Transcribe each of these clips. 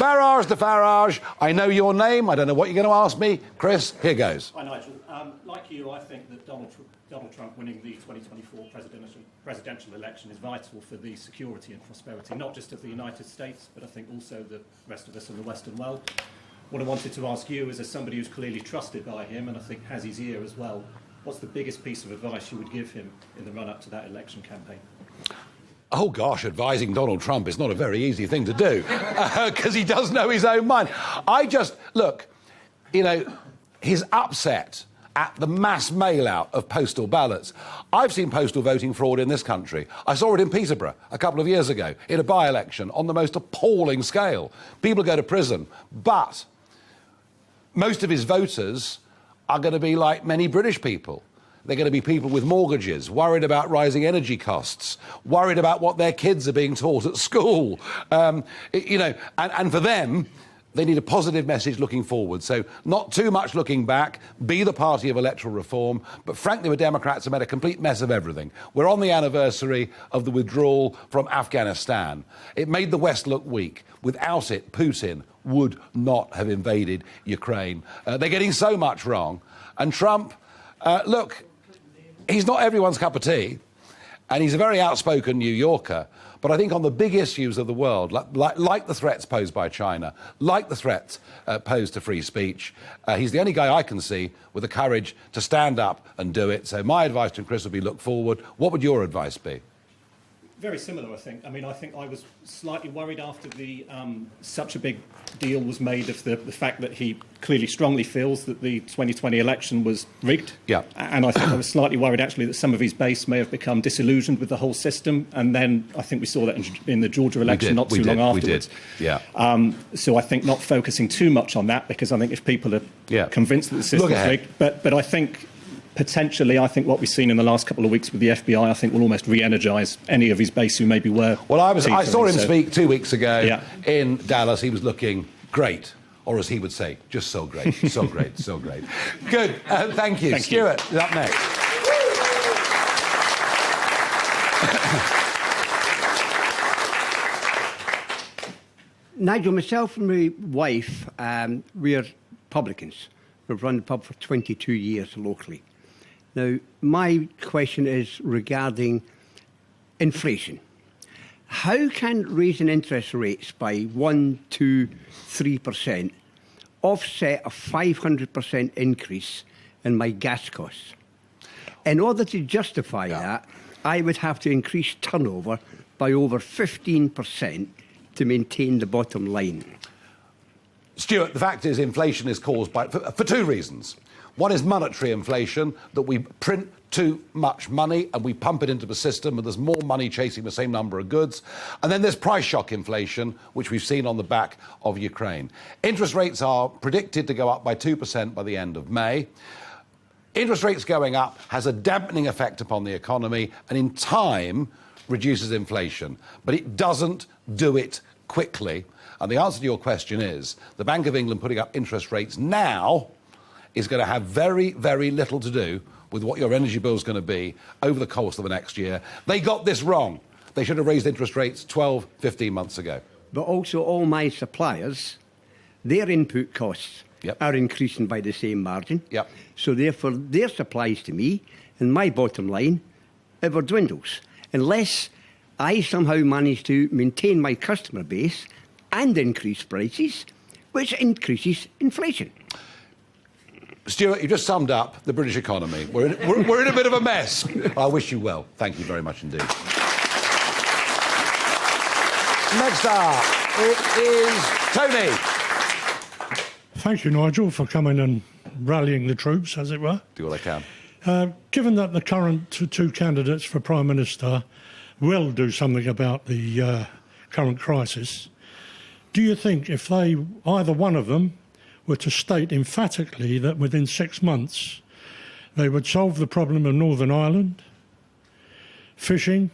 Farage the Farage. I know your name. I don't know what you're going to ask me. Chris, here goes. Hi, Nigel. Like you, I think that Donald Trump winning the 2024 presidential election is vital for the security and prosperity, not just of the United States, but I think also the rest of us in the Western world. What I wanted to ask you is, as somebody who's clearly trusted by him and I think has his ear as well, what's the biggest piece of advice you would give him in the run-up to that election campaign? Oh, gosh, advising Donald Trump is not a very easy thing to do, because he does know his own mind. Look, he's upset at the mass mail-out of postal ballots. I've seen postal voting fraud in this country. I saw it in Peterborough a couple of years ago, in a by-election, on the most appalling scale. People go to prison, but most of his voters are going to be like many British people. They're going to be people with mortgages, worried about rising energy costs, worried about what their kids are being taught at school. And for them, they need a positive message looking forward. So not too much looking back, be the party of electoral reform. But frankly, the Democrats have made a complete mess of everything. We're on the anniversary of the withdrawal from Afghanistan. It made the West look weak. Without it, Putin would not have invaded Ukraine. They're getting so much wrong. And Trump, look, he's not everyone's cup of tea. And he's a very outspoken New Yorker. But I think on the big issues of the world, like the threats posed by China, like the threats posed to free speech, he's the only guy I can see with the courage to stand up and do it. So my advice to Chris would be look forward. What would your advice be? Very similar, I think. I think I was slightly worried after such a big deal was made of the fact that he clearly strongly feels that the 2020 election was rigged. Yeah. And I think I was slightly worried, actually, that some of his base may have become disillusioned with the whole system. And then I think we saw that in the Georgia election not too long afterwards. We did, yeah. So I think not focusing too much on that, because I think if people are convinced that the system is rigged. But I think potentially, I think what we've seen in the last couple of weeks with the FBI, I think will almost re-energise any of his base who maybe were. Well, I saw him speak 2 weeks ago in Dallas. He was looking great, or as he would say, just so great, so great, so great. Good. Thank you. Stuart is up next. Nigel, myself and my wife, we're publicans. We've run the pub for 22 years locally. Now, my question is regarding inflation. How can raising interest rates by 1%, 2%, 3% offset a 500% increase in my gas costs? In order to justify that, I would have to increase turnover by over 15% to maintain the bottom line. Stuart, the fact is inflation is caused for two reasons. One is monetary inflation, that we print too much money and we pump it into the system and there's more money chasing the same number of goods. And then there's price shock inflation, which we've seen on the back of Ukraine. Interest rates are predicted to go up by 2% by the end of May. Interest rates going up has a dampening effect upon the economy and in time reduces inflation. But it doesn't do it quickly. And the answer to your question is the Bank of England putting up interest rates now is going to have very, very little to do with what your energy bill is going to be over the course of the next year. They got this wrong. They should have raised interest rates 12, 15 months ago. But also all my suppliers, their input costs are increasing by the same margin. So therefore their supplies to me and my bottom line ever dwindles. Unless I somehow manage to maintain my customer base and increase prices, which increases inflation. Stuart, you just summed up the British economy. We're in a bit of a mess. I wish you well. Thank you very much indeed. Next up, it is Tony. Thank you, Nigel, for coming and rallying the troops, as it were. Do what I can. Given that the current two candidates for Prime Minister will do something about the current crisis, do you think if either one of them were to state emphatically that within 6 months they would solve the problem of Northern Ireland, fishing,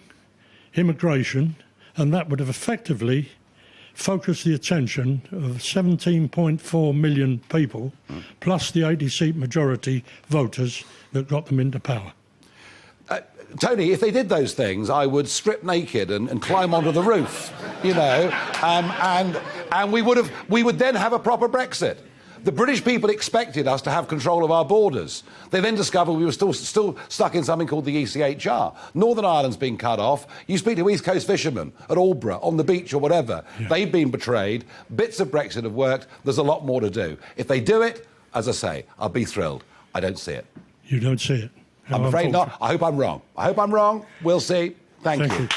immigration, and that would have effectively focused the attention of 17.4 million people, plus the 80-seat majority voters that got them into power? Tony, if they did those things, I would strip naked and climb onto the roof, and And we would then have a proper Brexit. The British people expected us to have control of our borders. They then discovered we were still stuck in something called the ECHR. Northern Ireland's been cut off. You speak to East Coast fishermen at Aldborough, on the beach or whatever. Yeah. They've been betrayed. Bits of Brexit have worked. There's a lot more to do. If they do it, as I say, I'll be thrilled. I don't see it. You don't see it? I'm afraid not. I hope I'm wrong. I hope I'm wrong. We'll see. Thank you.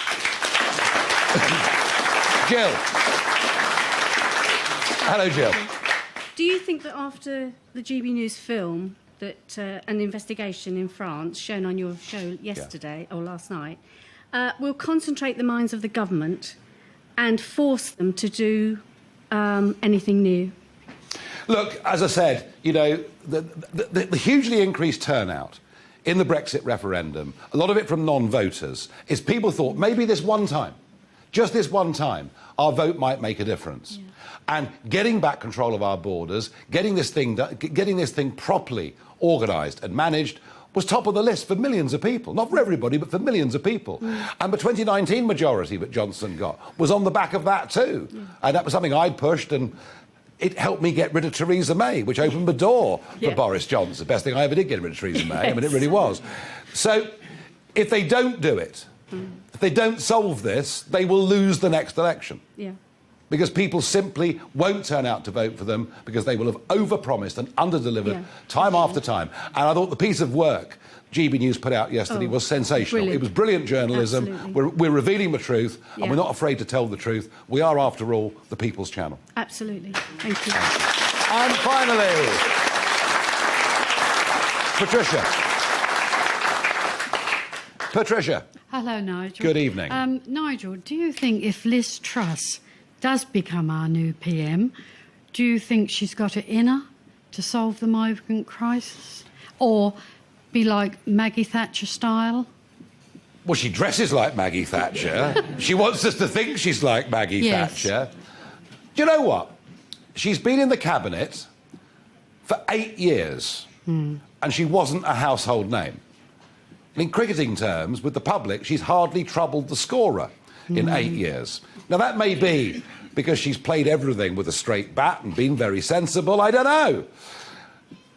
Jill. Hello, Jill. Do you think that after the GB News film, that an investigation in France shown on your show yesterday or last night will concentrate the minds of the government and force them to do anything new? Look, as I said, you know, the hugely increased turnout in the Brexit referendum, a lot of it from non-voters, is people thought maybe this one time, just this one time, our vote might make a difference. Yeah. And getting back control of our borders, getting this thing properly organised and managed was top of the list for millions of people. Not for everybody, but for millions of people. Mm. And the 2019 majority that Johnson got was on the back of that too. Yeah. And that was something I'd pushed, and it helped me get rid of Theresa May, which opened the door for Boris Johnson. The best thing I ever did get rid of Theresa May. I mean, it really was. So if they don't do it, if they don't solve this, they will lose the next election. Yeah. Because people simply won't turn out to vote for them because they will have overpromised and underdelivered time after time. And I thought the piece of work GB News put out yesterday was sensational. Brilliant. It was brilliant journalism. We're revealing the truth, and we're not afraid to tell the truth. We are, after all, the People's Channel. Absolutely. Thank you. And finally, Patricia. Hello, Nigel. Good evening. Nigel, do you think if Liz Truss does become our new PM, do you think she's got it in her to solve the migrant crisis? Or be like Maggie Thatcher style? Well, she dresses like Maggie Thatcher. She wants us to think she's like Maggie Thatcher. Do you know what? She's been in the cabinet for 8 years, and she wasn't a household name. In cricketing terms, with the public, she's hardly troubled the scorer in 8 years. Now, that may be because she's played everything with a straight bat and been very sensible. I don't know.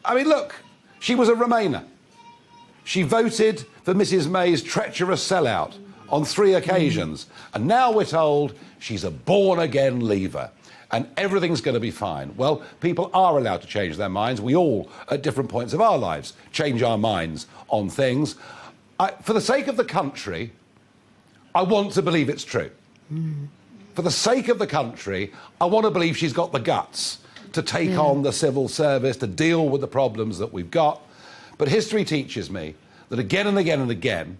I mean, look, she was a Remainer. She voted for Mrs May's treacherous sellout on 3 occasions. And now we're told she's a born-again leaver and everything's going to be fine. Well, people are allowed to change their minds. We all, at different points of our lives, change our minds on things. For the sake of the country, I want to believe it's true. For the sake of the country, I want to believe she's got the guts to take on the civil service, to deal with the problems that we've got. But history teaches me that again and again and again,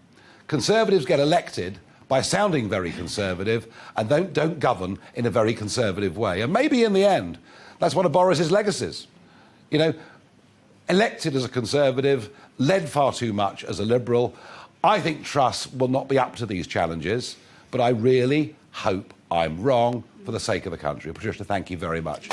Conservatives get elected by sounding very Conservative and don't govern in a very Conservative way. And maybe in the end, that's one of Boris's legacies. You know, elected as a Conservative, led far too much as a Liberal. I think Truss will not be up to these challenges, but I really hope I'm wrong for the sake of the country. Patricia, thank you very much.